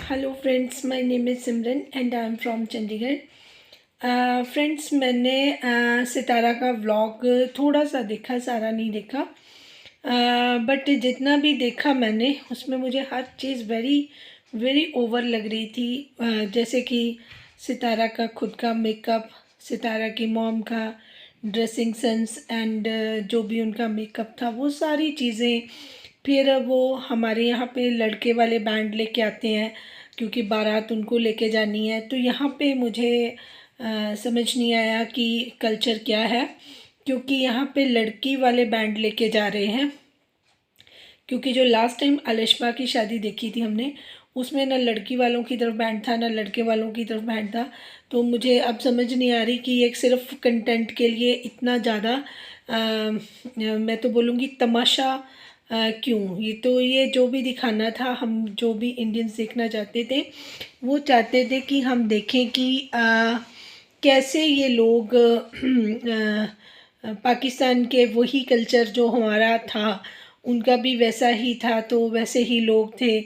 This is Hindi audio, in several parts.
Hello friends, my name is Simran and I am from Chandigarh. Friends, मैंने सितारा का व्लॉग थोड़ा सा देखा, सारा नहीं देखा। बट जितना भी देखा मैंने, उसमें मुझे हर चीज़ वेरी वेरी ओवर लग रही थी। जैसे कि सितारा का खुद का मेकअप, सितारा की मॉम का ड्रेसिंग सेंस एंड जो भी उनका मेकअप था, वो सारी चीज़ें। फिर वो हमारे यहाँ पे लड़के वाले बैंड लेके आते हैं क्योंकि बारात उनको लेके जानी है। तो यहाँ पे मुझे समझ नहीं आया कि कल्चर क्या है, क्योंकि यहाँ पे लड़की वाले बैंड लेके जा रहे हैं। क्योंकि जो लास्ट टाइम अलिशबा की शादी देखी थी हमने, उसमें ना लड़की वालों की तरफ बैंड था ना लड़के वालों की तरफ बैंड था। तो मुझे अब समझ नहीं आ रही कि एक सिर्फ कंटेंट के लिए इतना ज़्यादा मैं तो बोलूँगी तमाशा क्यों। ये जो भी दिखाना था, हम जो भी इंडियंस देखना चाहते थे, वो चाहते थे कि हम देखें कि कैसे ये लोग पाकिस्तान के वही कल्चर जो हमारा था, उनका भी वैसा ही था, तो वैसे ही लोग थे।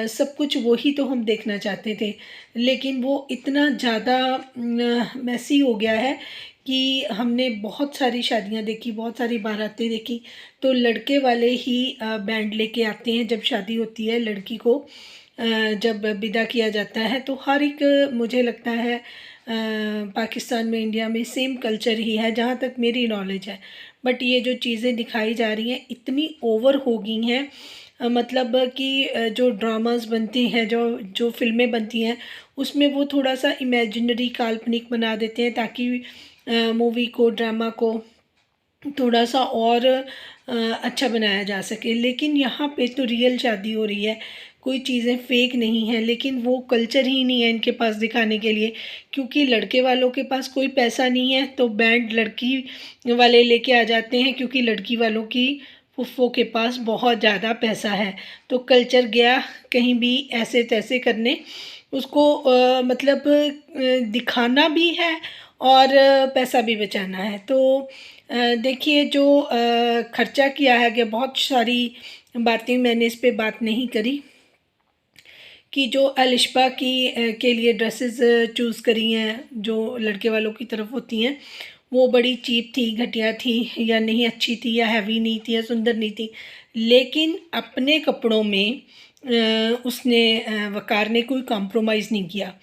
सब कुछ वही तो हम देखना चाहते थे। लेकिन वो इतना ज़्यादा मैसी हो गया है कि हमने बहुत सारी शादियां देखी, बहुत सारी बारातें देखी, तो लड़के वाले ही बैंड लेके आते हैं जब शादी होती है लड़की को। जब विदा किया जाता है तो हर एक, मुझे लगता है पाकिस्तान में, इंडिया में सेम कल्चर ही है जहाँ तक मेरी नॉलेज है। बट ये जो चीज़ें दिखाई जा रही हैं इतनी ओवर हो गई हैं। मतलब कि जो ड्रामास बनती हैं, जो जो फिल्में बनती हैं, उसमें वो थोड़ा सा इमेजिनरी, काल्पनिक बना देते हैं ताकि मूवी को, ड्रामा को थोड़ा सा और अच्छा बनाया जा सके। लेकिन यहाँ पे तो रियल शादी हो रही है, कोई चीज़ें फेक नहीं है। लेकिन वो कल्चर ही नहीं है इनके पास दिखाने के लिए, क्योंकि लड़के वालों के पास कोई पैसा नहीं है तो बैंड लड़की वाले लेके आ जाते हैं, क्योंकि लड़की वालों की फुफ्फो के पास बहुत ज़्यादा पैसा है। तो कल्चर गया कहीं भी ऐसे तैसे करने, उसको मतलब दिखाना भी है और पैसा भी बचाना है। तो देखिए, जो खर्चा किया है, कि बहुत सारी बातें मैंने इस पे बात नहीं करी, कि जो अलिशबा की के लिए ड्रेसेस चूज़ करी हैं जो लड़के वालों की तरफ होती हैं, वो बड़ी चीप थी, घटिया थी, या नहीं अच्छी थी, या हैवी नहीं थी, या सुंदर नहीं थी। लेकिन अपने कपड़ों में उसने वकार ने कोई कॉम्प्रोमाइज़ नहीं किया।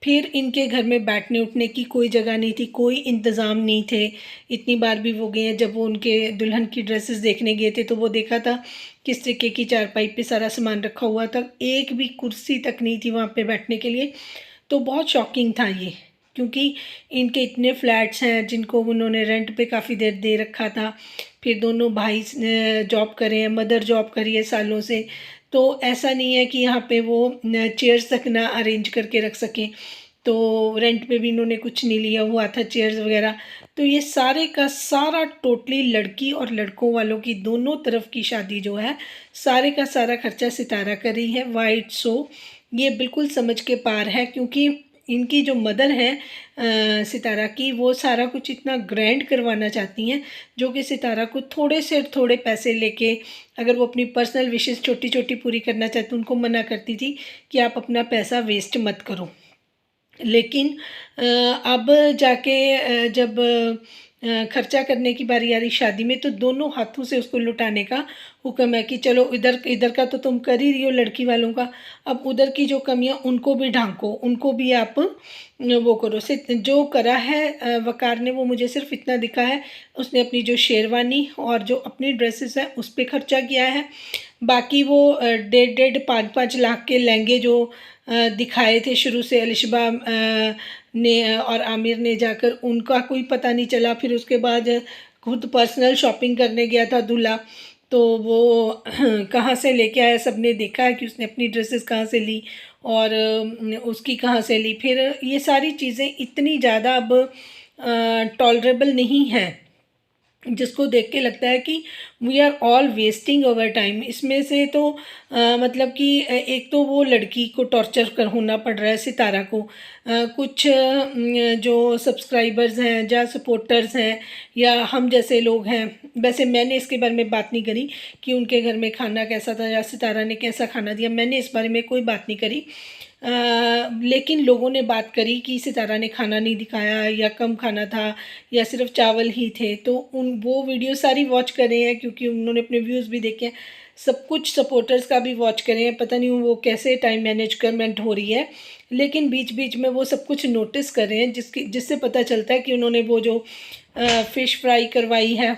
फिर इनके घर में बैठने उठने की कोई जगह नहीं थी, कोई इंतज़ाम नहीं थे। इतनी बार भी वो गए हैं, जब वो उनके दुल्हन की ड्रेसेस देखने गए थे तो वो देखा था किस तरीके की चारपाई पे सारा सामान रखा हुआ था, एक भी कुर्सी तक नहीं थी वहाँ पे बैठने के लिए। तो बहुत शॉकिंग था ये, क्योंकि इनके इतने फ्लैट्स हैं जिनको उन्होंने रेंट पे काफ़ी देर दे रखा था। फिर दोनों भाई जॉब कर रहे हैं, मदर जॉब करी है सालों से। तो ऐसा नहीं है कि यहाँ पे वो चेयर्स तक ना अरेंज करके रख सकें। तो रेंट पे भी इन्होंने कुछ नहीं लिया हुआ था चेयर्स वगैरह। तो ये सारे का सारा टोटली लड़की और लड़कों वालों की दोनों तरफ की शादी जो है, सारे का सारा खर्चा सितारा कर रही है। वाइट सो ये बिल्कुल समझ के पार है, क्योंकि इनकी जो मदर है सितारा की, वो सारा कुछ इतना ग्रैंड करवाना चाहती हैं, जो कि सितारा को थोड़े से थोड़े पैसे लेके, अगर वो अपनी पर्सनल विशेस छोटी छोटी पूरी करना चाहती, उनको मना करती थी कि आप अपना पैसा वेस्ट मत करो। लेकिन अब जाके जब खर्चा करने की बारी आ रही शादी में, तो दोनों हाथों से उसको लुटाने का हुक्म है कि चलो, इधर इधर का तो तुम कर ही रही हो लड़की वालों का, अब उधर की जो कमियां उनको भी ढांको, उनको भी आप वो करो। से जो करा है वकार ने, वो मुझे सिर्फ इतना दिखा है, उसने अपनी जो शेरवानी और जो अपनी ड्रेसेस है उस पर खर्चा किया है। बाकी वो 1.5 लाख के लहंगे जो दिखाए थे शुरू से अलिशबा ने और आमिर ने, जाकर उनका कोई पता नहीं चला। फिर उसके बाद खुद पर्सनल शॉपिंग करने गया था दूल्हा, तो वो कहाँ से लेके आया, सबने देखा है कि उसने अपनी ड्रेसेस कहाँ से ली और उसकी कहाँ से ली। फिर ये सारी चीज़ें इतनी ज़्यादा अब टॉलरेबल नहीं हैं, जिसको देख के लगता है कि we are all wasting our time. इसमें से तो मतलब कि एक तो वो लड़की को टॉर्चर कर होना पड़ रहा है, सितारा को। कुछ जो सब्सक्राइबर्स हैं या सपोर्टर्स हैं या हम जैसे लोग हैं, वैसे मैंने इसके बारे में बात नहीं करी कि उनके घर में खाना कैसा था या सितारा ने कैसा खाना दिया, मैंने इस बारे में कोई बात नहीं करी। लेकिन लोगों ने बात करी कि सितारा ने खाना नहीं दिखाया या कम खाना था या सिर्फ चावल ही थे, तो वो वीडियो सारी वॉच कर रहे हैं क्योंकि उन्होंने अपने व्यूज़ भी देखे हैं, सब कुछ सपोर्टर्स का भी वॉच कर रहे हैं। पता नहीं वो कैसे टाइम मैनेजमेंट हो रही है, लेकिन बीच बीच में वो सब कुछ नोटिस कर रहे हैं जिससे पता चलता है कि उन्होंने वो जो फ़िश फ्राई करवाई है